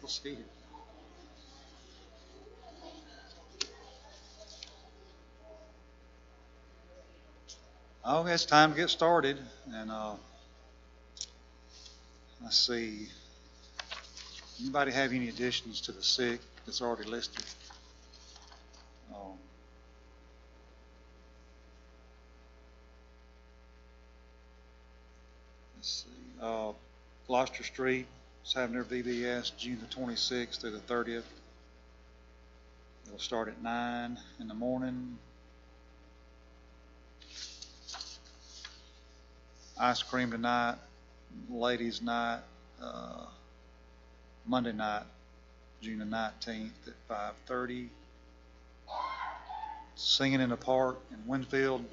else here. Oh, it's time to get started. And let's see. Anybody have any additions to the sick that's already listed? Um, let's see. Gloucester Street is having their VBS June the 26th through the 30th. It'll start at 9 in the morning. Ice cream tonight, ladies' night, Monday night, June the 19th at 5:30. Singing in the Park in Winfield.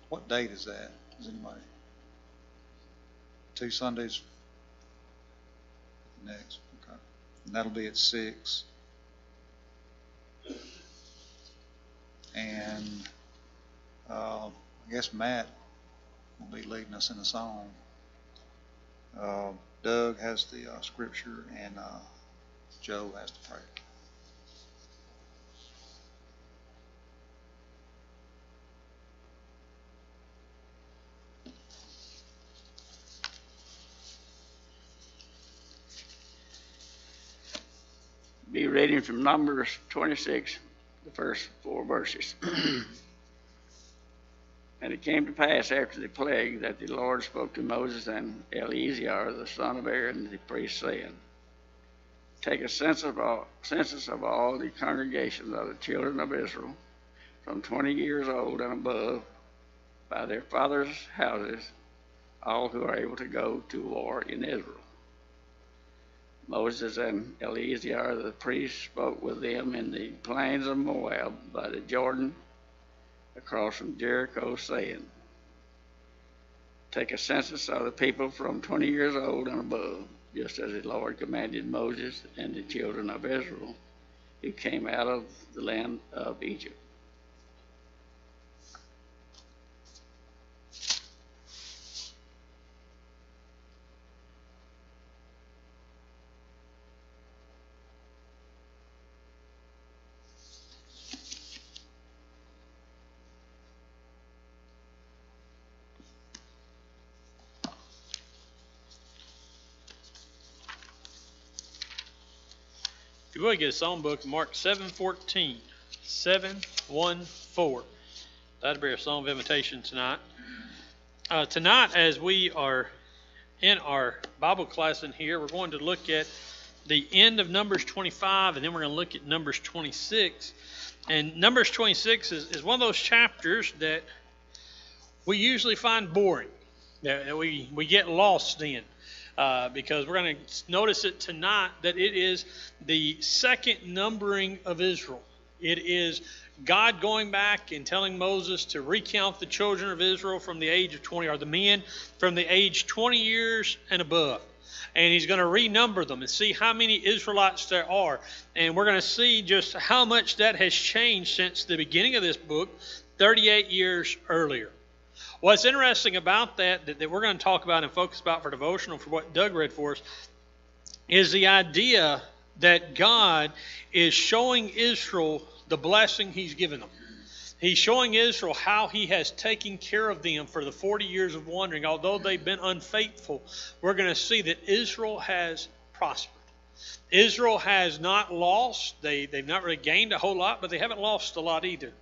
What date is that? Does anybody? 2 Sundays next. Okay. And that'll be at 6. And I guess Matt will be leading us in a song. Doug has the scripture, and Joe has the prayer. Be reading from Numbers 26, the first 4 verses. And it came to pass after the plague that the Lord spoke to Moses and Eleazar, the son of Aaron, the priest, saying, Take a census of all the congregations of the children of Israel, from 20 years old and above, by their fathers' houses, all who are able to go to war in Israel. Moses and Eleazar the priest spoke with them in the plains of Moab by the Jordan, across from Jericho, saying, Take a census of the people from 20 years old and above, just as the Lord commanded Moses and the children of Israel, who came out of the land of Egypt. If you would get a song book, Mark 7:14, 7:1-4. That'll be our song of invitation tonight. Tonight, as we are in our Bible class in here, we're going to look at the end of Numbers 25, and then we're going to look at Numbers 26. And Numbers 26 is one of those chapters that we usually find boring, that we get lost in. Because we're going to notice it tonight that it is the second numbering of Israel. It is God going back and telling Moses to recount the children of Israel from the age of 20, or the men from the age 20 years and above. And he's going to renumber them and see how many Israelites there are. And we're going to see just how much that has changed since the beginning of this book, 38 years earlier. What's interesting about that we're going to talk about and focus about for devotional, for what Doug read for us, is the idea that God is showing Israel the blessing he's given them. He's showing Israel how he has taken care of them for the 40 years of wandering. Although they've been unfaithful, we're going to see that Israel has prospered. Israel has not lost. They've not really gained a whole lot, but they haven't lost a lot either.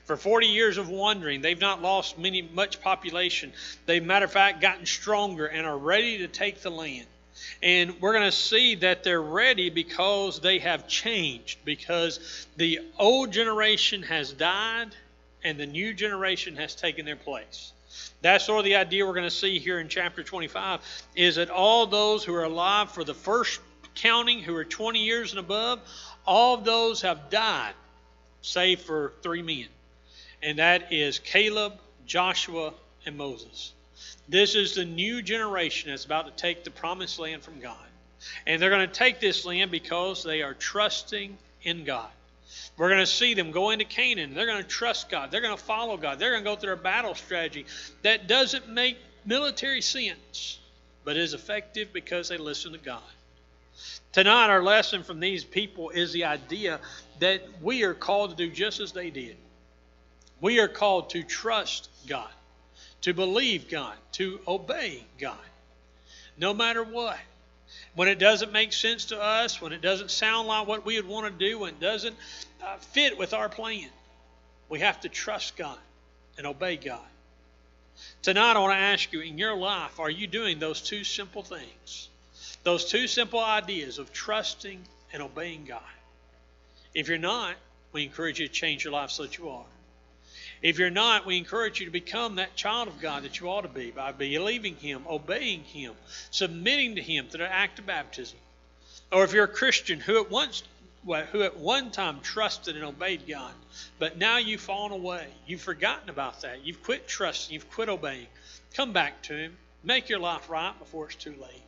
For 40 years of wandering, they've not lost much population. They've, matter of fact, gotten stronger and are ready to take the land. And we're going to see that they're ready because they have changed, because the old generation has died and the new generation has taken their place. That's sort of the idea we're going to see here in chapter 25, is that all those who are alive for the first counting, who are 20 years and above, all of those have died, save for 3 men. And that is Caleb, Joshua, and Moses. This is the new generation that's about to take the promised land from God. And they're going to take this land because they are trusting in God. We're going to see them go into Canaan. They're going to trust God. They're going to follow God. They're going to go through a battle strategy that doesn't make military sense, but is effective because they listen to God. Tonight, our lesson from these people is the idea that we are called to do just as they did. We are called to trust God, to believe God, to obey God, no matter what. When it doesn't make sense to us, when it doesn't sound like what we would want to do, when it doesn't fit with our plan, we have to trust God and obey God. Tonight, I want to ask you, in your life, are you doing those two simple things? Those two simple ideas of trusting and obeying God. If you're not, we encourage you to change your life so that you are. If you're not, we encourage you to become that child of God that you ought to be by believing Him, obeying Him, submitting to Him through the act of baptism. Or if you're a Christian who at one time trusted and obeyed God, but now you've fallen away, you've forgotten about that, you've quit trusting, you've quit obeying, come back to Him, make your life right before it's too late.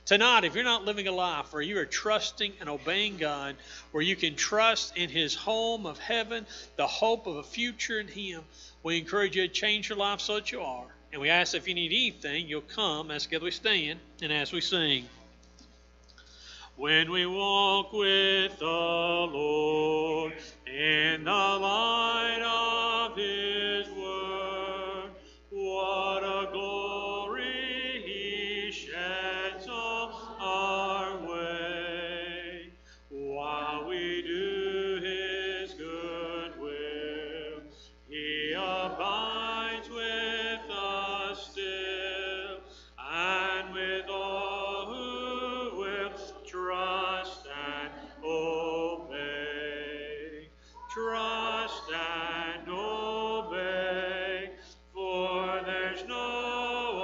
Tonight, if you're not living a life where you are trusting and obeying God, where you can trust in His home of heaven, the hope of a future in Him, we encourage you to change your life so that you are. And we ask if you need anything, you'll come as together we stand and as we sing. When we walk with the Lord in the light of His word, what a glory He sheds on our way. While we do His good will, He abides with us still, and with all who will trust and obey. Trust and obey, for there's no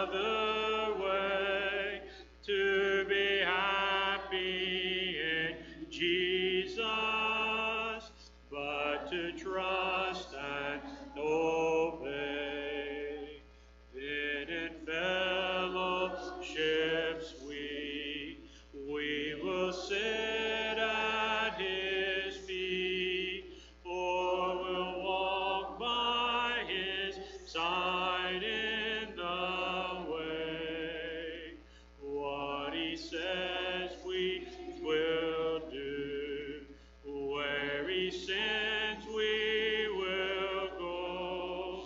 other way to be happy in Jesus but to trust and obey. Then in fellowships we will sit at His feet, or we'll walk by His side in the way. What He says we will do, where He sends we will go.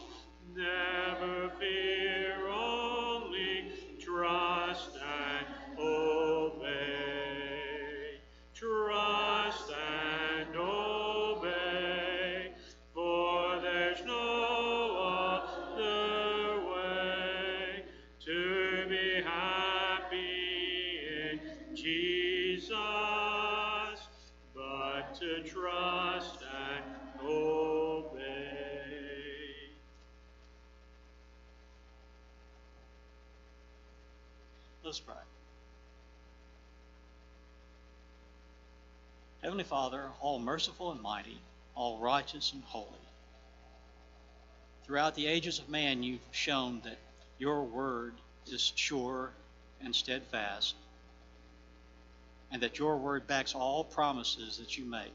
Never fear, only trust and obey. Trust and obey, for there's no other way to be happy in Jesus but to trust and obey. Let's pray. Heavenly Father, all merciful and mighty, all righteous and holy, throughout the ages of man you've shown that your word is sure and steadfast, and that your word backs all promises that you make.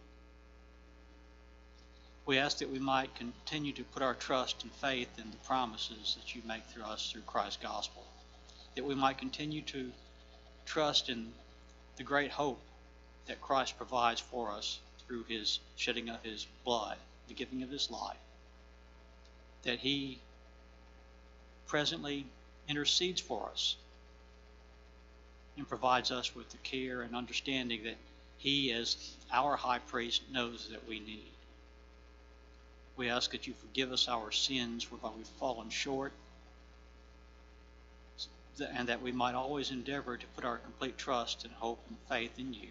We ask that we might continue to put our trust and faith in the promises that you make through us through Christ's gospel, that we might continue to trust in the great hope that Christ provides for us through His shedding of His blood, the giving of His life, that He presently intercedes for us and provides us with the care and understanding that He, as our high priest, knows that we need. We ask that you forgive us our sins whereby we've fallen short, and that we might always endeavor to put our complete trust and hope and faith in you,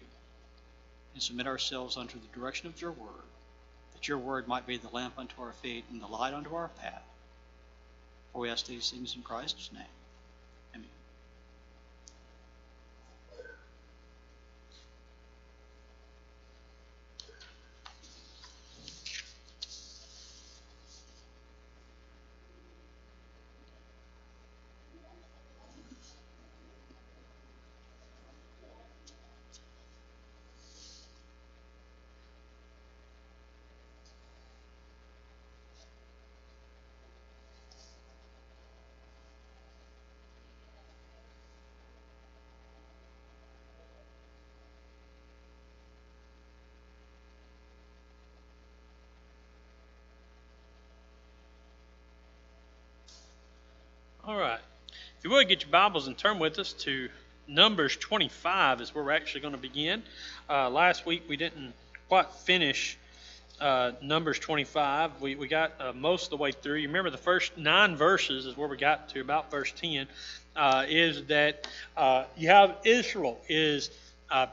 and submit ourselves unto the direction of your word, that your word might be the lamp unto our feet and the light unto our path. For we ask these things in Christ's name. Amen. All right. If you would, get your Bibles and turn with us to Numbers 25 is where we're actually going to begin. Last week we didn't quite finish Numbers 25. We got most of the way through. You remember the first 9 verses is where we got to, about verse 10, is that you have Israel is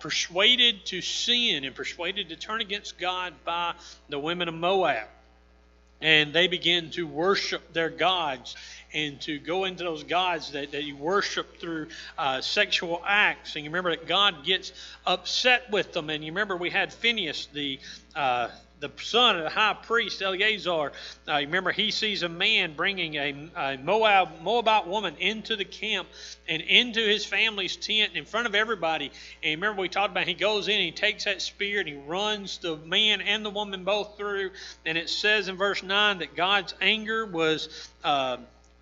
persuaded to sin and persuaded to turn against God by the women of Moab. And they begin to worship their gods and to go into those gods that you worship through sexual acts. And you remember that God gets upset with them. And you remember we had Phinehas, the son of the high priest Eleazar. You remember he sees a man bringing a Moabite woman into the camp and into his family's tent in front of everybody. And remember we talked about he goes in and he takes that spear and he runs the man and the woman both through. And it says in verse 9 that God's anger was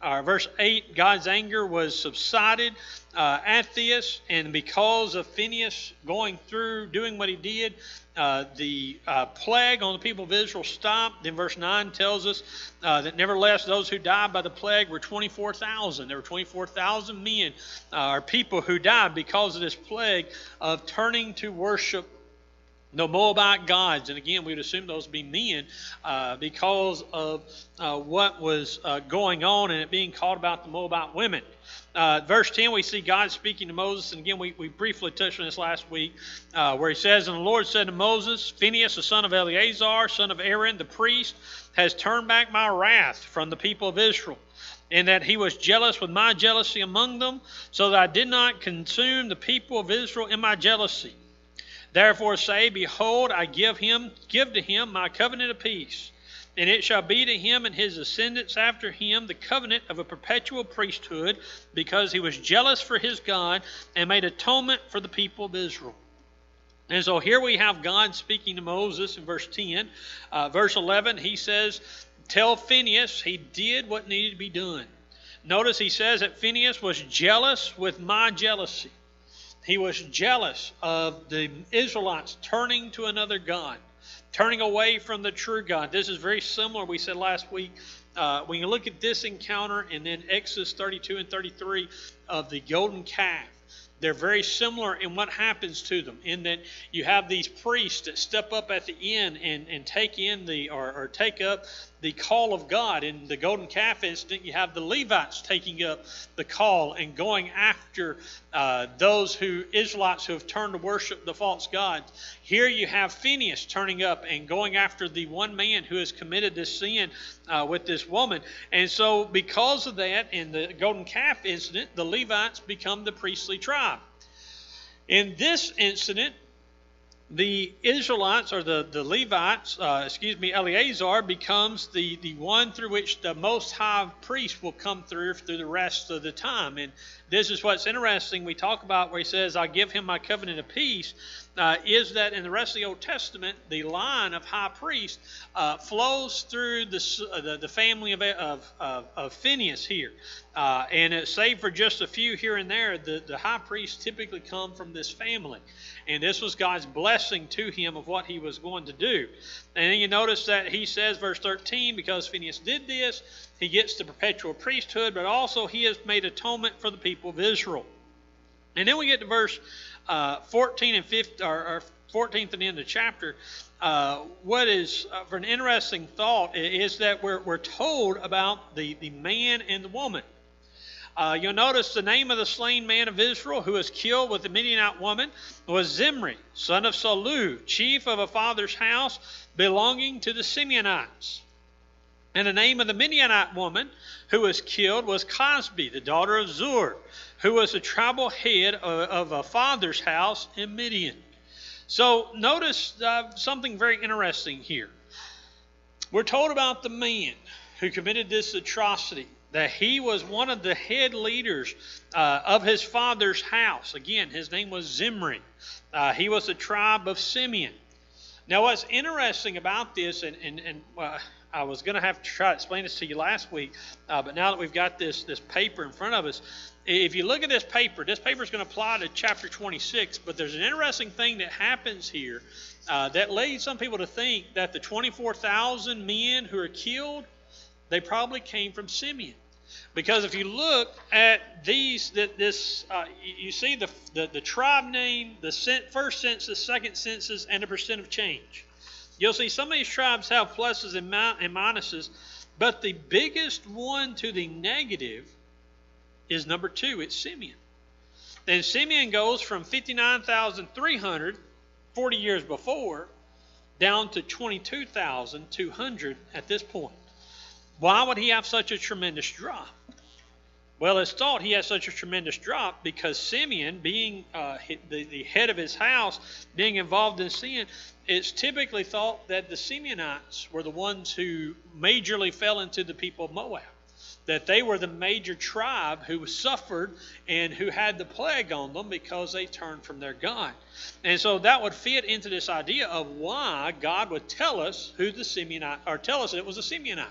verse 8, God's anger was subsided at this, and because of Phinehas going through, doing what he did, the plague on the people of Israel stopped. Then verse 9 tells us that nevertheless those who died by the plague were 24,000. There were 24,000 men or people who died because of this plague of turning to worship the Moabite gods. And again, we would assume those to be men because of what was going on and it being called about the Moabite women. Verse 10, we see God speaking to Moses. And again, we briefly touched on this last week where he says, "And the Lord said to Moses, Phinehas, the son of Eleazar, son of Aaron, the priest, has turned back my wrath from the people of Israel, and that he was jealous with my jealousy among them, so that I did not consume the people of Israel in my jealousy. Therefore say, Behold, I give to him my covenant of peace, and it shall be to him and his descendants after him the covenant of a perpetual priesthood, because he was jealous for his God and made atonement for the people of Israel." And so here we have God speaking to Moses in verse 10. Verse 11, he says, tell Phinehas he did what needed to be done. Notice he says that Phinehas was jealous with my jealousy. He was jealous of the Israelites turning to another God, turning away from the true God. This is very similar, we said last week, when you look at this encounter and then Exodus 32 and 33 of the golden calf. They're very similar in what happens to them, in that you have these priests that step up at the end and take in or take up the call of God. In the golden calf incident, you have the Levites taking up the call and going after those Israelites who have turned to worship the false gods. Here you have Phinehas turning up and going after the one man who has committed this sin with this woman. And so because of that, in the golden calf incident, the Levites become the priestly tribe. In this incident, the Israelites, or the Levites, Eleazar becomes the one through which the Most High priest will come through the rest of the time. And this is what's interesting. We talk about where he says, I give him my covenant of peace, is that in the rest of the Old Testament, the line of high priest flows through the family of Phinehas here. And save for just a few here and there, the high priests typically come from this family. And this was God's blessing to him of what he was going to do. And then you notice that he says, verse 13, because Phinehas did this, he gets the perpetual priesthood, but also he has made atonement for the people of Israel. And then we get to verse 14 and 15, or 14th and end of the chapter. What is, for an interesting thought, is that we're told about the man and the woman. You'll notice the name of the slain man of Israel who was killed with the Midianite woman was Zimri, son of Salu, chief of a father's house belonging to the Simeonites. And the name of the Midianite woman who was killed was Cosbi, the daughter of Zur, who was the tribal head of a father's house in Midian. So notice something very interesting here. We're told about the man who committed this atrocity, that he was one of the head leaders of his father's house. Again, his name was Zimri. He was the tribe of Simeon. Now, what's interesting about this, and I was going to have to try to explain this to you last week, but now that we've got this paper in front of us, if you look at this paper is going to apply to chapter 26, but there's an interesting thing that happens here that leads some people to think that the 24,000 men who are killed, they probably came from Simeon. Because if you look at these, you see the tribe name, the first census, second census, and the percent of change. You'll see some of these tribes have pluses and minuses, but the biggest one to the negative is number 2. It's Simeon. And Simeon goes from 59,300 40 years before down to 22,200 at this point. Why would he have such a tremendous drop? Well, it's thought he has such a tremendous drop because Simeon, being the head of his house, being involved in sin, it's typically thought that the Simeonites were the ones who majorly fell into the people of Moab. That they were the major tribe who suffered and who had the plague on them because they turned from their God. And so that would fit into this idea of why God would tell us who the Simeonite, or tell us it was a Simeonite.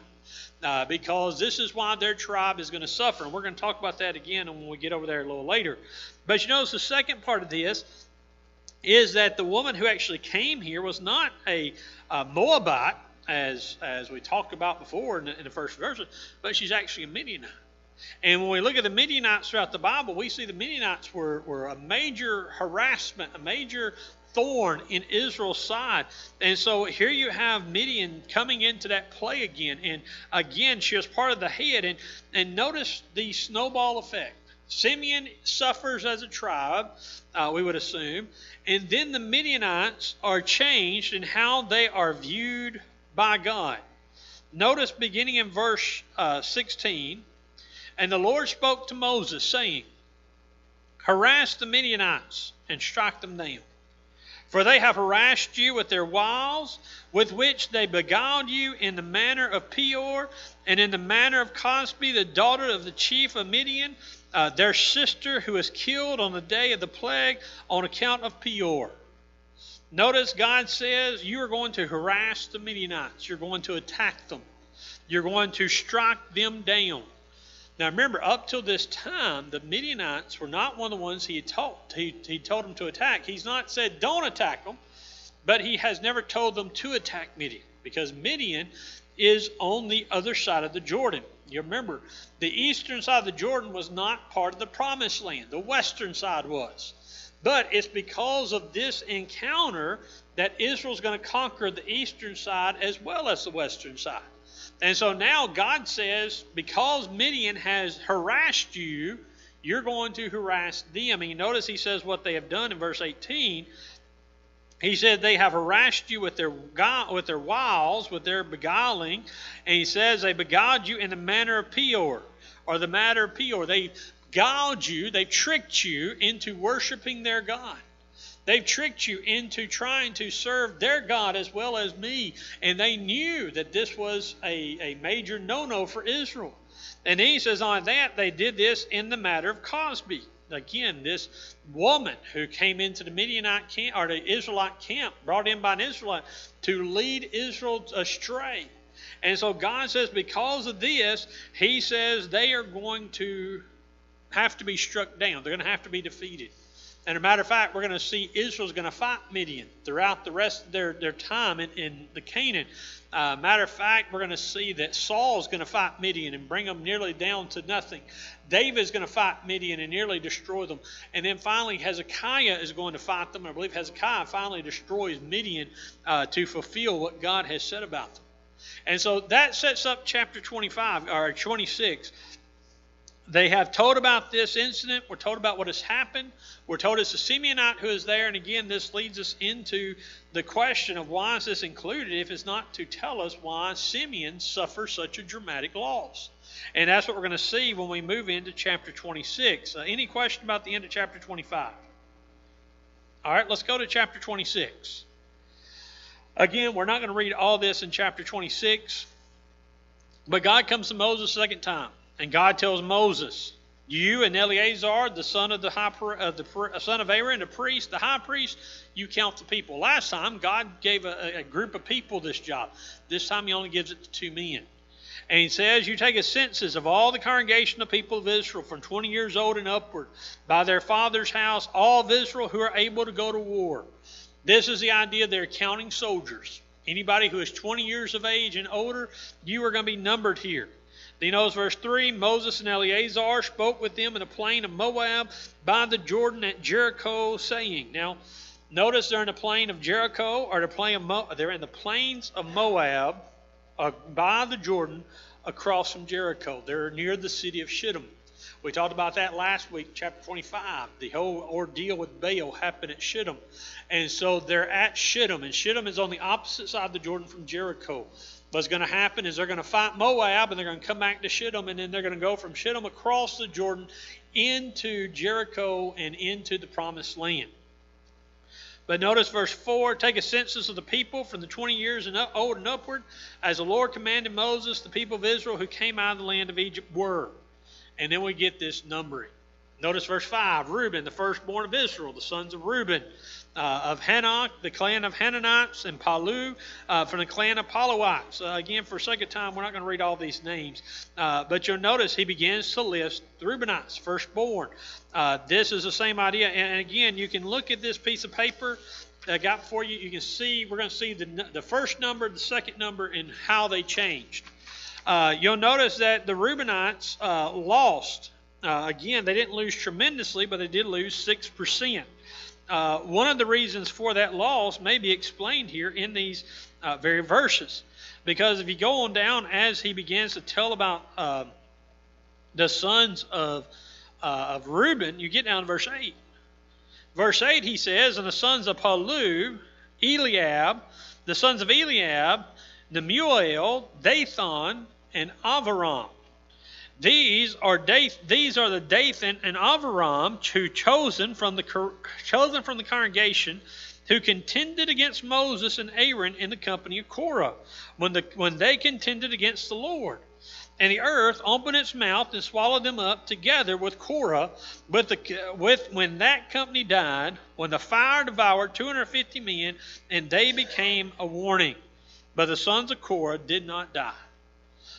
Because this is why their tribe is going to suffer. And we're going to talk about that again when we get over there a little later. But you notice the second part of this is that the woman who actually came here was not a Moabite, as we talked about before in the first verse, but she's actually a Midianite. And when we look at the Midianites throughout the Bible, we see the Midianites were a major harassment, a major thorn in Israel's side. And so here you have Midian coming into that play again. And again, she was part of the head. And notice the snowball effect. Simeon suffers as a tribe, we would assume. And then the Midianites are changed in how they are viewed by God. Notice beginning in verse 16. And the Lord spoke to Moses, saying, Harass the Midianites and strike them down. For they have harassed you with their wiles, with which they beguiled you in the manner of Peor, and in the manner of Cosbi, the daughter of the chief of Midian, their sister, who was killed on the day of the plague on account of Peor. Notice God says you are going to harass the Midianites. You're going to attack them. You're going to strike them down. Now remember, up till this time, the Midianites were not one of the ones he had taught. He told them to attack. He's not said don't attack them, but he has never told them to attack Midian, because Midian is on the other side of the Jordan. You remember, the eastern side of the Jordan was not part of the promised land. The western side was. But it's because of this encounter that Israel's going to conquer the eastern side as well as the western side. And so now God says, because Midian has harassed you, you're going to harass them. And you notice he says what they have done in verse 18. He said they have harassed you with their wiles, with their beguiling. And he says they beguiled you in the manner of Peor, or the matter of Peor. They beguiled you, they tricked you into worshiping their God. They've tricked you into trying to serve their God as well as me. And they knew that this was a major no-no for Israel. And he says on that, they did this in the matter of Cosbi. Again, this woman who came into the Midianite camp, or the Israelite camp, brought in by an Israelite to lead Israel astray. And so God says because of this, he says they are going to have to be struck down. They're going to have to be defeated. And as a matter of fact, we're going to see Israel's going to fight Midian throughout the rest of their time in the Canaan. Matter of fact, we're going to see that Saul's going to fight Midian and bring them nearly down to nothing. David's going to fight Midian and nearly destroy them. And then finally, Hezekiah is going to fight them. I believe Hezekiah finally destroys Midian to fulfill what God has said about them. And so that sets up chapter 25 or 26. They have told about this incident. We're told about what has happened. We're told it's a Simeonite who is there. And again, this leads us into the question of why is this included if it's not to tell us why Simeon suffers such a dramatic loss. And that's what we're going to see when we move into chapter 26. Any question about the end of chapter 25? All right, let's go to chapter 26. Again, we're not going to read all this in chapter 26. But God comes to Moses a second time. And God tells Moses, you and Eleazar, the son of son of Aaron, the priest, the high priest, you count the people. Last time, God gave a group of people this job. This time, he only gives it to 2 men. And he says, you take a census of all the congregation of people of Israel from 20 years old and upward, by their father's house, all of Israel who are able to go to war. This is the idea they're counting soldiers. Anybody who is 20 years of age and older, you are going to be numbered here. Then you notice verse 3, Moses and Eleazar spoke with them in the plain of Moab by the Jordan at Jericho, saying. Now, notice they're in the plain of Jericho, or they're in the plains of Moab by the Jordan across from Jericho. They're near the city of Shittim. We talked about that last week, chapter 25. The whole ordeal with Baal happened at Shittim. And so they're at Shittim, and Shittim is on the opposite side of the Jordan from Jericho. What's going to happen is they're going to fight Moab, and they're going to come back to Shittim, and then they're going to go from Shittim across the Jordan into Jericho and into the Promised Land. But notice verse 4, take a census of the people from the 20 years and old and upward, as the Lord commanded Moses, the people of Israel who came out of the land of Egypt were. And then we get this numbering. Notice verse 5, Reuben, the firstborn of Israel, the sons of Reuben, of Hanok, the clan of Hananites, and Palu, from the clan of Paluites. Again, for sake of time, we're not going to read all these names. But you'll notice he begins to list the Reubenites, firstborn. This is the same idea. And again, you can look at this piece of paper that I got for you. You can see, we're going to see the first number, the second number, and how they changed. You'll notice that the Reubenites lost. Again, they didn't lose tremendously, but they did lose 6%. One of the reasons for that loss may be explained here in these very verses. Because if you go on down as he begins to tell about the sons of Reuben, you get down to verse 8. Verse 8 he says, and the sons of Palu, Eliab, the sons of Eliab, Nemuel, Dathan, and Aviram. These are the Dathan and Aviram who chosen from the congregation, who contended against Moses and Aaron in the company of Korah, when they contended against the Lord. And the earth opened its mouth and swallowed them up together with Korah, when that company died, when the fire devoured 250 men, and they became a warning. But the sons of Korah did not die.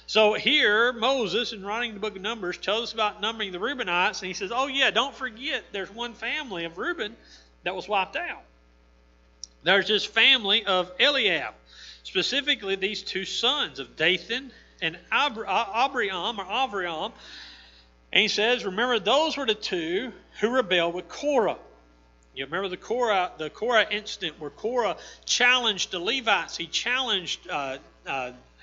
So here, Moses, in writing the book of Numbers, tells us about numbering the Reubenites, and he says, oh yeah, don't forget there's one family of Reuben that was wiped out. There's this family of Eliab, specifically these two sons of Dathan and Aviram. And he says, remember, those were the two who rebelled with Korah. You remember the Korah incident where Korah challenged the Levites. He challenged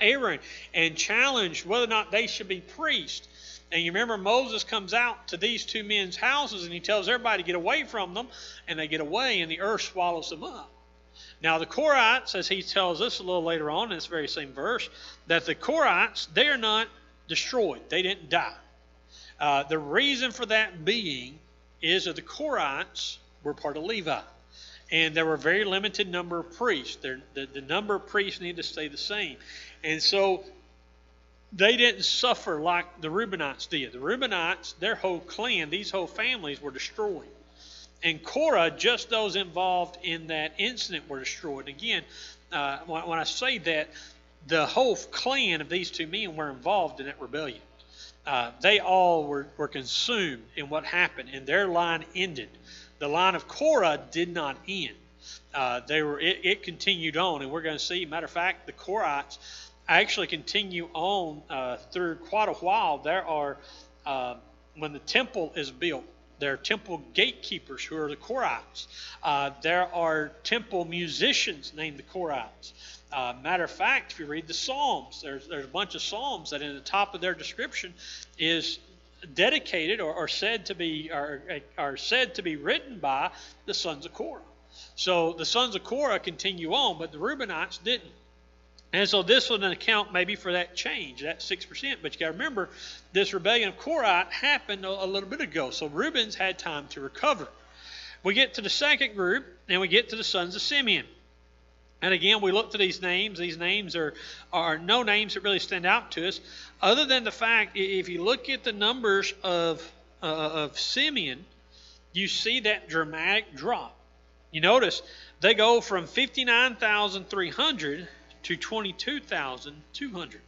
Aaron and challenged whether or not they should be priests. And you remember Moses comes out to these two men's houses and he tells everybody to get away from them. And they get away and the earth swallows them up. Now the Korahites, as he tells us a little later on in this very same verse, that the Korahites, they are not destroyed. They didn't die. The reason for that being is that the Korahites were part of Levi. And there were a very limited number of priests. The number of priests needed to stay the same. And so they didn't suffer like the Reubenites did. The Reubenites, their whole clan, these whole families were destroyed. And Korah, just those involved in that incident were destroyed. Again, when I say that, the whole clan of these two men were involved in that rebellion. They all were consumed in what happened, and their line ended. The line of Korah did not end. It continued on, and we're going to see, matter of fact, the Korahites actually continue on through quite a while. There are, when the temple is built, there are temple gatekeepers who are the Korahites. There are temple musicians named the Korahites. Matter of fact, if you read the Psalms, there's a bunch of Psalms that in the top of their description is dedicated or said to be written by the sons of Korah. So the sons of Korah continue on, but the Reubenites didn't. And so this was an account maybe for that change, that 6%. But you got to remember, this rebellion of Korah happened a little bit ago. So Reuben's had time to recover. We get to the second group, and we get to the sons of Simeon. And again, we look to these names. These names are no names that really stand out to us, other than the fact, if you look at the numbers of Simeon, you see that dramatic drop. You notice they go from 59,300 to 22,200.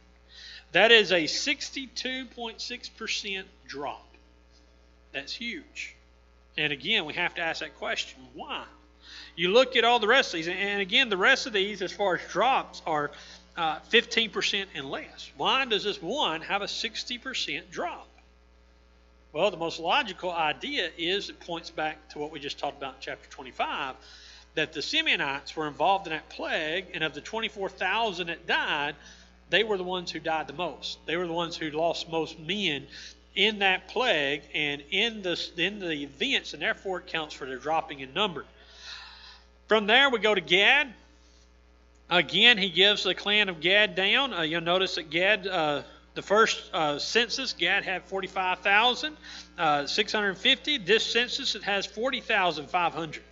That is a 62.6% drop. That's huge. And again, we have to ask that question, why? You look at all the rest of these, and again, the rest of these, as far as drops, are 15% and less. Why does this one have a 60% drop? Well, the most logical idea is it points back to what we just talked about in chapter 25, that the Simeonites were involved in that plague, and of the 24,000 that died, they were the ones who died the most. They were the ones who lost most men in that plague and in the events, and therefore it counts for their dropping in number. From there, we go to Gad. Again, he gives the clan of Gad down. You'll notice that Gad, the first census, Gad had 45,650. This census, it has 40,500.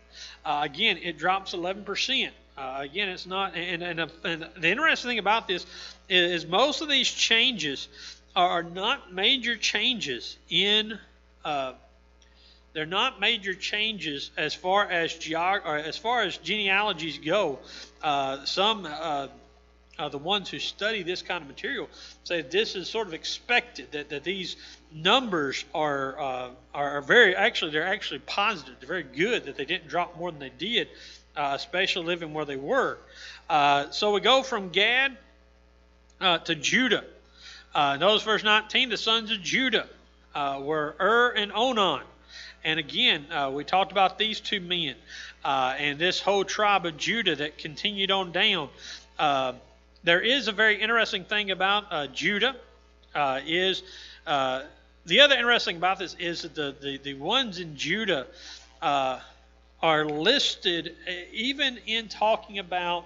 Again, it drops 11%. Again, it's not, and the interesting thing about this is most of these changes are not major changes in, they're not major changes as far as genealogies go. Some the ones who study this kind of material say this is sort of expected, that these numbers are very, actually, they're actually positive. They're very good that they didn't drop more than they did, especially living where they were. So we go from Gad to Judah. Notice verse 19, the sons of Judah were and Onan. And again, we talked about these two men and this whole tribe of Judah that continued on down. There is a very interesting thing about Judah. The other interesting about this is that the ones in Judah are listed even in talking about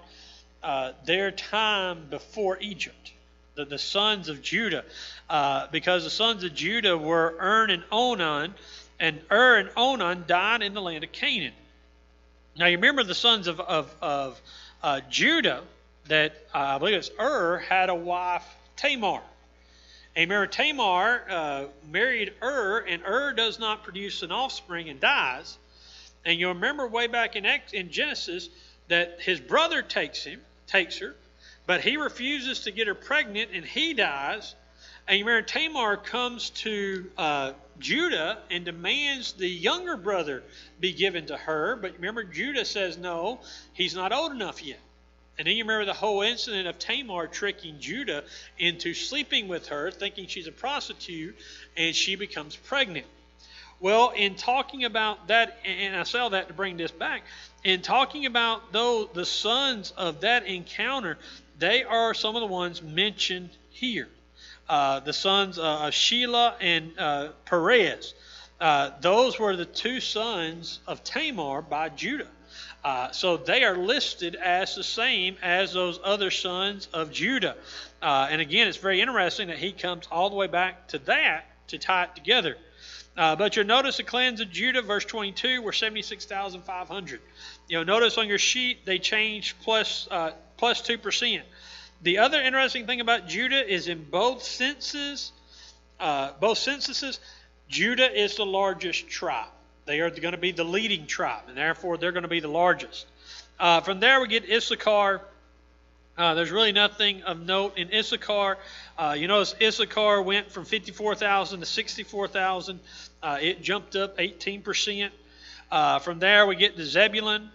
their time before Egypt. The sons of Judah, because the sons of Judah were and Onan, and and Onan died in the land of Canaan. Now you remember the sons of Judah, that I believe it's had a wife, Tamar. And remember, Tamar married and does not produce an offspring and dies. And you'll remember way back in Genesis that his brother takes her, but he refuses to get her pregnant and he dies. And you remember Tamar comes to Judah and demands the younger brother be given to her. But remember, Judah says no, he's not old enough yet. And then you remember the whole incident of Tamar tricking Judah into sleeping with her, thinking she's a prostitute, and she becomes pregnant. Well, in talking about that, and I say all that to bring this back, in talking about the sons of that encounter, they are some of the ones mentioned here. The sons of Shelah and Perez. Those were the two sons of Tamar by Judah. So they are listed as the same as those other sons of Judah. And again, it's very interesting that he comes all the way back to that to tie it together. But you'll notice the clans of Judah, verse 22, were 76,500. You'll notice on your sheet they changed plus 2%. The other interesting thing about Judah is in both censuses, Judah is the largest tribe. They are going to be the leading tribe, and therefore they're going to be the largest. From there we get Issachar. There's really nothing of note in Issachar. You notice Issachar went from 54,000 to 64,000. It jumped up 18%. From there we get to Zebulun.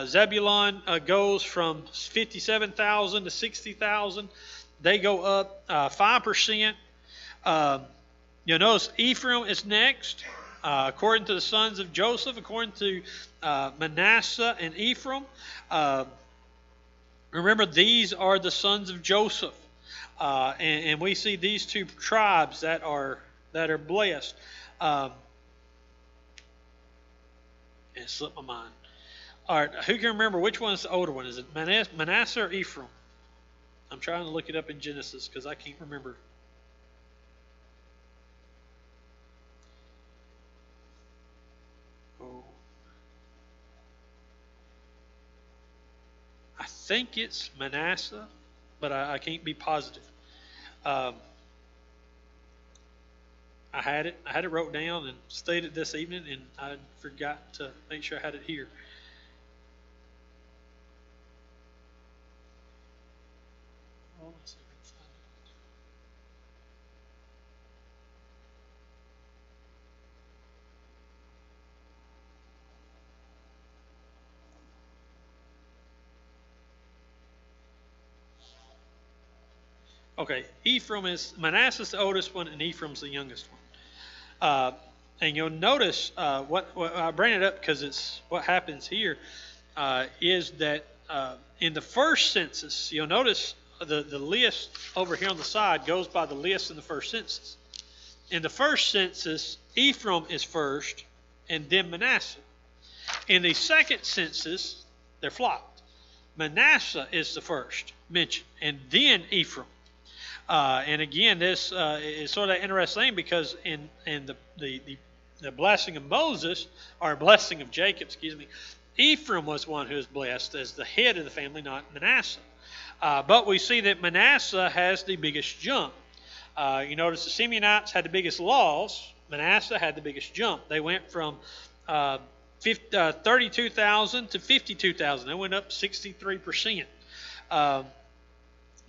Zebulun goes from 57,000 to 60,000. They go up 5%. You'll notice Ephraim is next. According to the sons of Joseph, according to Manasseh and Ephraim. Remember, these are the sons of Joseph. And we see these two tribes that are blessed. It slipped my mind. All right, who can remember which one is the older one? Is it Manasseh or Ephraim? I'm trying to look it up in Genesis because I can't remember. Oh. I think it's Manasseh, but I can't be positive. I had it wrote down and stated this evening, and I forgot to make sure I had it here. Oh, let's see if I can find Okay, Manasseh's the oldest one, and Ephraim's the youngest one. And you'll notice what I bring it up because it's what happens here is that in the first census, you'll notice the list over here on the side goes by the list in the first census. In the first census, Ephraim is first, and then Manasseh. In the second census, they're flopped. Manasseh is the first mentioned, and then Ephraim. And again, this is sort of an interesting thing because in the blessing of Moses, or blessing of Jacob, Ephraim was one who was blessed as the head of the family, not Manasseh. But we see that Manasseh has the biggest jump. You notice the Simeonites had the biggest laws. Manasseh had the biggest jump. They went from 32,000 to 52,000. They went up 63%.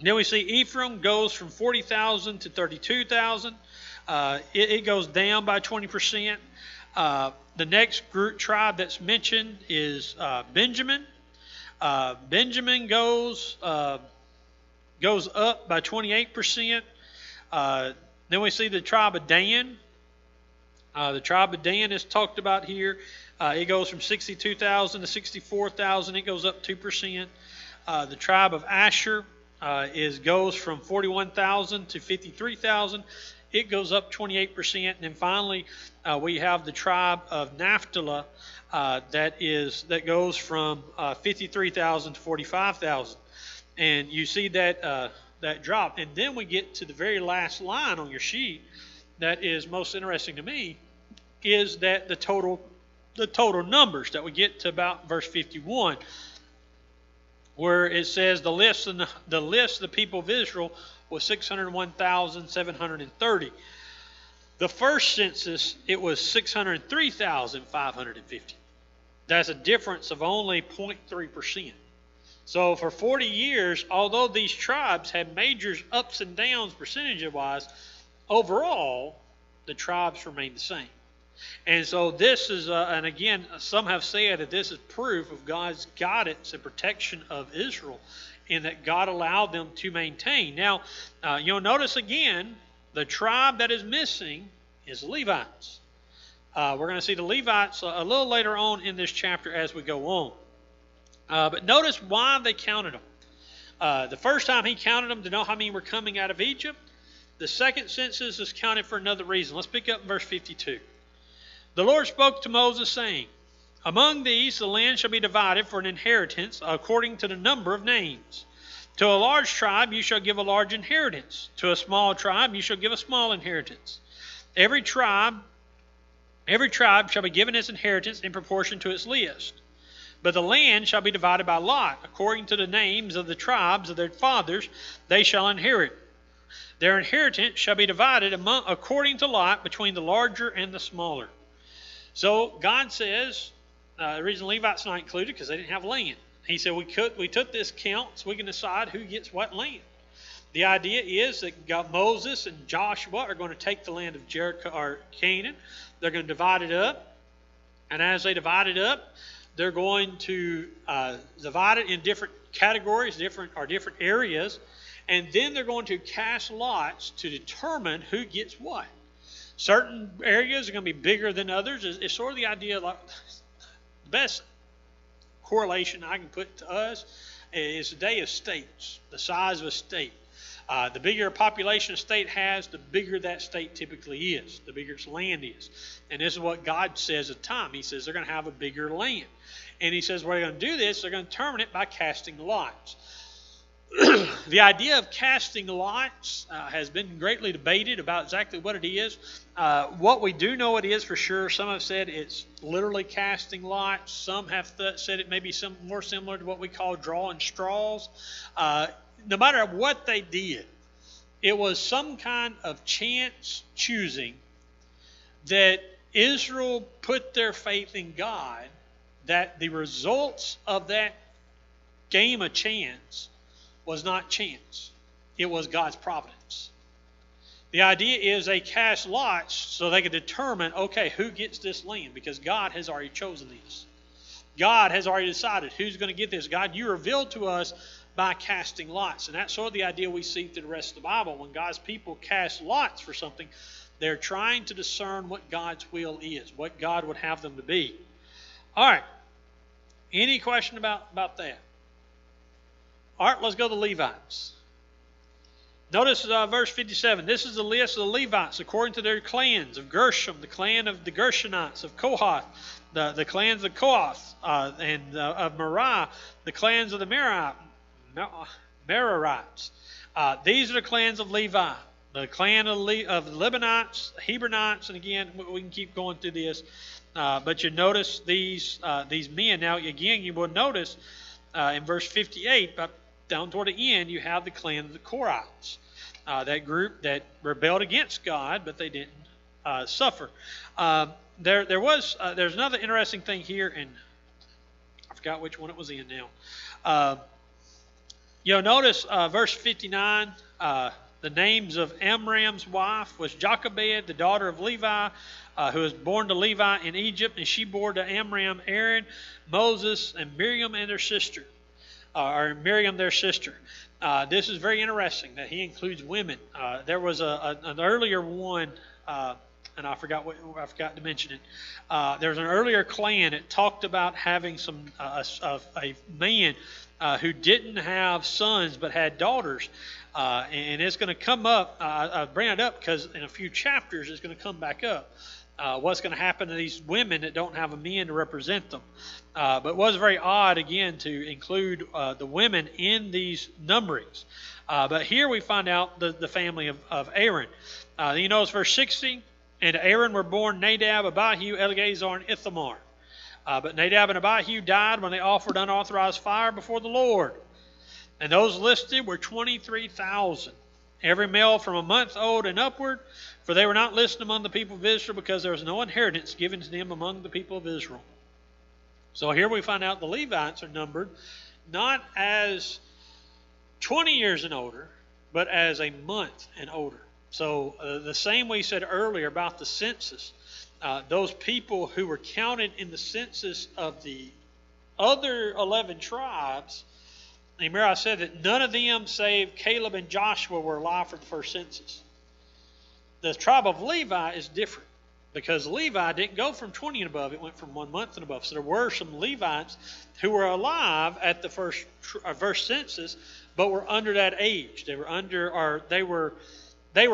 Then we see Ephraim goes from 40,000 to 32,000. It goes down by 20%. The next tribe that's mentioned is Benjamin. Benjamin goes up by 28%. Then we see the tribe of Dan. The tribe of Dan is talked about here. It goes from 62,000 to 64,000. It goes up 2%. The tribe of Asher goes from 41,000 to 53,000. It goes up 28%. And then finally, we have the tribe of Naphtali that goes from 53,000 to 45,000. And you see that drop. And then we get to the very last line on your sheet that is most interesting to me is that the total numbers that we get to about verse 51, where it says the list of the people of Israel was 601,730. The first census, it was 603,550. That's a difference of only 0.3%. So for 40 years, although these tribes had major ups and downs percentage-wise, overall, the tribes remained the same. And so this is, and again, some have said that this is proof of God's guidance and protection of Israel, in that God allowed them to maintain. Now, you'll notice again, the tribe that is missing is the Levites. We're going to see the Levites a little later on in this chapter as we go on. But notice why they counted them. The first time he counted them to know how many were coming out of Egypt. The second census is counted for another reason. Let's pick up in verse 52. The Lord spoke to Moses, saying, Among these the land shall be divided for an inheritance according to the number of names. To a large tribe you shall give a large inheritance. To a small tribe you shall give a small inheritance. Every tribe shall be given its inheritance in proportion to its list. But the land shall be divided by lot, according to the names of the tribes of their fathers, they shall inherit. Their inheritance shall be divided according to lot between the larger and the smaller. So God says, the reason Levites not included because they didn't have land. He said we took this count so we can decide who gets what land. The idea is that Moses and Joshua are going to take the land of Jericho or Canaan. They're going to divide it up, and as they divide it up, they're going to divide it in different categories, different areas, and then they're going to cast lots to determine who gets what. Certain areas are going to be bigger than others. It's sort of the idea, like the best correlation I can put to us is the day of states, the size of a state. The bigger a population a state has, the bigger that state typically is, the bigger its land is. And this is what God says at the time. He says they're going to have a bigger land. And he says, we're going to do this, they're going to determine it by casting lots. The idea of casting lots has been greatly debated about exactly what it is. What we do know it is for sure, some have said it's literally casting lots. Some have said it may be more similar to what we call drawing straws. No matter what they did, it was some kind of chance choosing that Israel put their faith in God, that the results of that game of chance was not chance. It was God's providence. The idea is they cast lots so they could determine, okay, who gets this land? Because God has already chosen this. God has already decided who's going to get this. God, you revealed to us by casting lots. And that's sort of the idea we see through the rest of the Bible. When God's people cast lots for something, they're trying to discern what God's will is, what God would have them to be. All right. Any question about that? All right, let's go to the Levites. Notice verse 57. This is the list of the Levites according to their clans: of Gershom, the clan of the Gershonites; of Kohath, the clans of Kohath, and of Merari, the clans of the Merarites. These are the clans of Levi. The clan of the Libanites, Hebronites, and again, we can keep going through this. But you notice these men. Now, again, you will notice in verse 58, down toward the end, you have the clan of the Korites, that group that rebelled against God, but they didn't suffer. There's another interesting thing here, and I forgot which one it was in now. You'll notice verse 59. The names of Amram's wife was Jochebed, the daughter of Levi, who was born to Levi in Egypt, and she bore to Amram Aaron, Moses, and Miriam and their sister, or Miriam their sister. This is very interesting that he includes women. There was an earlier one, and I forgot to mention it. There was an earlier clan that talked about having a man who didn't have sons but had daughters. And it's going to come up, I bring it up because in a few chapters it's going to come back up. What's going to happen to these women that don't have a man to represent them. But it was very odd, again, to include the women in these numberings. But here we find out the family of Aaron. You notice verse 60, and to Aaron were born Nadab, Abihu, Eleazar, and Ithamar. But Nadab and Abihu died when they offered unauthorized fire before the Lord. And those listed were 23,000, every male from a month old and upward, for they were not listed among the people of Israel because there was no inheritance given to them among the people of Israel. So here we find out the Levites are numbered not as 20 years and older, but as a month and older. So the same way you said earlier about the census, those people who were counted in the census of the other 11 tribes, remember I said that none of them save Caleb and Joshua were alive for the first census. The tribe of Levi is different because Levi didn't go from 20 and above. It went from 1 month and above. So there were some Levites who were alive at the first census but were under that age. They were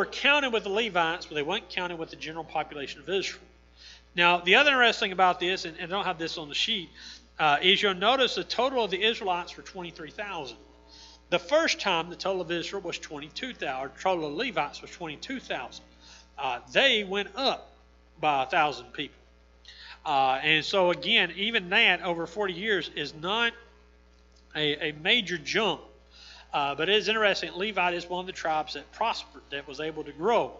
counted with the Levites, but they weren't counted with the general population of Israel. Now, the other interesting about this, and I don't have this on the sheet, is you'll notice the total of the Israelites were 23,000. The first time the total of Israel was 22,000, or the total of Levites was 22,000. They went up by 1,000 people. And so again, even that over 40 years is not a major jump. But it is interesting, Levi is one of the tribes that prospered, that was able to grow.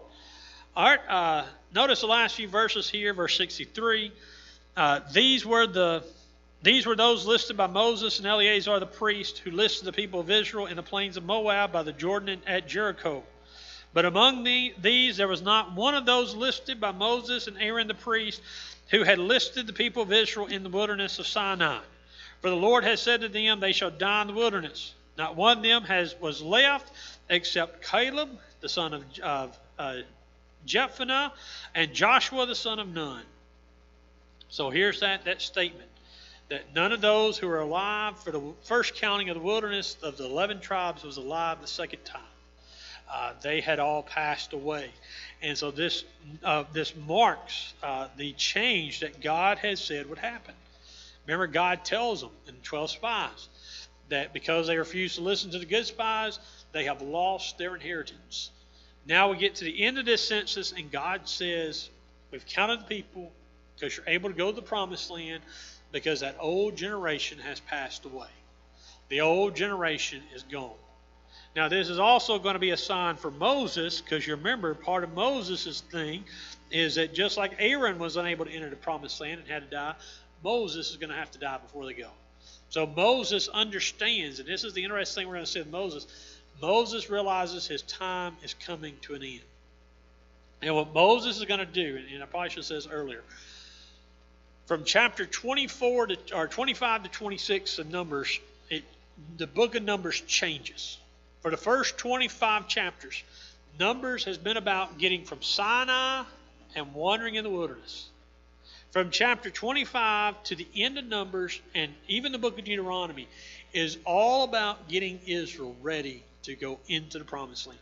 All right, notice the last few verses here, verse 63. These were those listed by Moses and Eleazar the priest, who listed the people of Israel in the plains of Moab by the Jordan at Jericho. But among these there was not one of those listed by Moses and Aaron the priest, who had listed the people of Israel in the wilderness of Sinai. For the Lord has said to them, they shall die in the wilderness. Not one of them was left except Caleb, the son of Jephunneh, and Joshua, the son of Nun. So here's that statement, that none of those who were alive for the first counting of the wilderness of the 11 tribes was alive the second time. They had all passed away. And so this marks the change that God has said would happen. Remember, God tells them in 12 spies that because they refused to listen to the good spies, they have lost their inheritance. Now we get to the end of this census, and God says, we've counted the people because you're able to go to the promised land, because that old generation has passed away. The old generation is gone. Now this is also going to be a sign for Moses, because you remember part of Moses' thing is that just like Aaron was unable to enter the promised land and had to die, Moses is going to have to die before they go. So Moses understands, and this is the interesting thing we're going to see with Moses. Moses realizes his time is coming to an end. And what Moses is going to do, and I probably should have said this earlier, from chapter 25 to 26 of Numbers, the book of Numbers changes. For the first 25 chapters, Numbers has been about getting from Sinai and wandering in the wilderness. From chapter 25 to the end of Numbers, and even the book of Deuteronomy, is all about getting Israel ready to go into the promised land.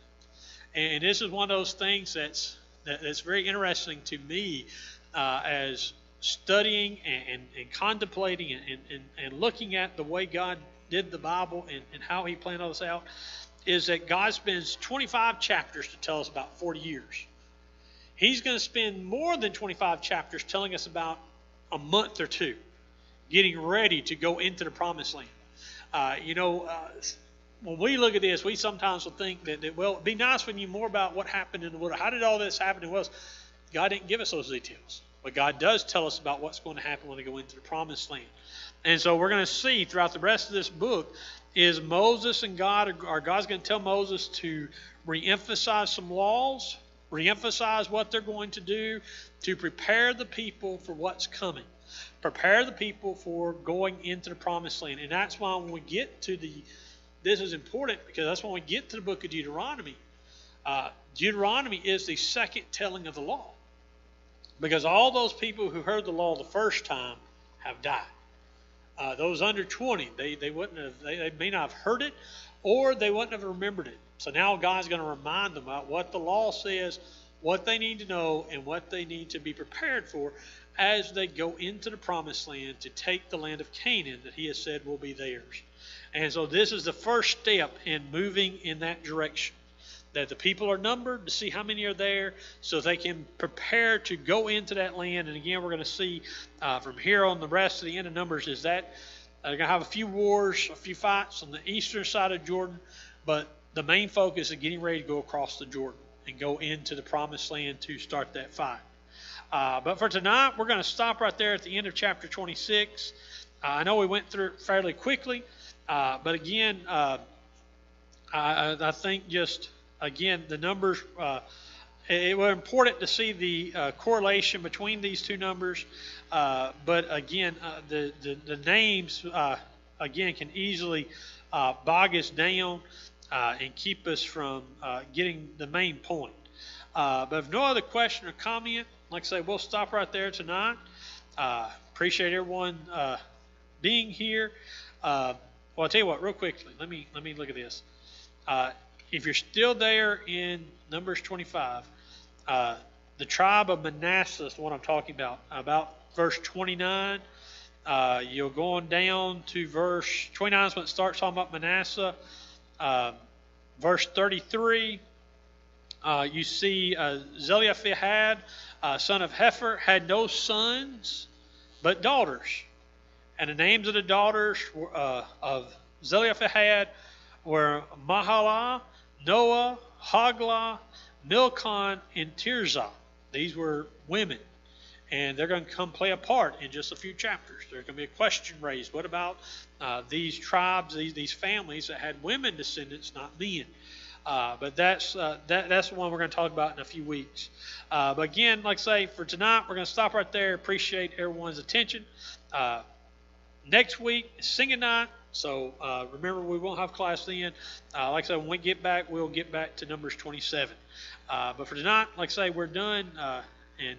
And this is one of those things that's very interesting to me as studying and contemplating and looking at the way God did the Bible and how he planned all this out, is that God spends 25 chapters to tell us about 40 years. He's going to spend more than 25 chapters telling us about a month or two, getting ready to go into the promised land. When we look at this, we sometimes will think that well, it'd be nice when you more about what happened in the wilderness. How did all this happen? Well, God didn't give us those details. But God does tell us about what's going to happen when they go into the promised land. And so we're going to see throughout the rest of this book is Moses and God, or God's going to tell Moses to reemphasize some laws, reemphasize what they're going to do to prepare the people for what's coming. Prepare the people for going into the promised land. And that's why when we get to this is important, because that's when we get to the book of Deuteronomy. Deuteronomy is the second telling of the law. Because all those people who heard the law the first time have died. Those under 20, they wouldn't have, they may not have heard it, or they wouldn't have remembered it. So now God's going to remind them about what the law says, what they need to know, and what they need to be prepared for as they go into the promised land to take the land of Canaan that he has said will be theirs. And so this is the first step in moving in that direction. That the people are numbered to see how many are there so they can prepare to go into that land. And again, we're going to see from here on the rest of the end of Numbers is that they're going to have a few wars, a few fights on the eastern side of Jordan, but the main focus is getting ready to go across the Jordan and go into the promised land to start that fight. But for tonight, we're going to stop right there at the end of chapter 26. I know we went through it fairly quickly, but again, I think just... Again, the numbers, it was important to see the correlation between these two numbers. But again, the names, again, can easily bog us down and keep us from getting the main point. But if no other question or comment, like I say, we'll stop right there tonight. Appreciate everyone being here. Well, I'll tell you what, real quickly, let me look at this. If you're still there in Numbers 25, the tribe of Manasseh is the one I'm talking about verse 29. You're going down to verse 29 is when it starts talking about Manasseh. Verse 33, you see Zelophehad, son of Hepher, had no sons but daughters. And the names of the daughters of Zelophehad were Mahalah, Noah, Hoglah, Milcah, and Tirzah. These were women, and they're going to come play a part in just a few chapters. There's going to be a question raised. What about these tribes, these families that had women descendants, not men? But that's the one we're going to talk about in a few weeks. But again, like I say, for tonight, we're going to stop right there. Appreciate everyone's attention. Next week is singing night. So remember, we won't have class then. Like I said, when we get back, we'll get back to Numbers 27. But for tonight, like I say, we're done. And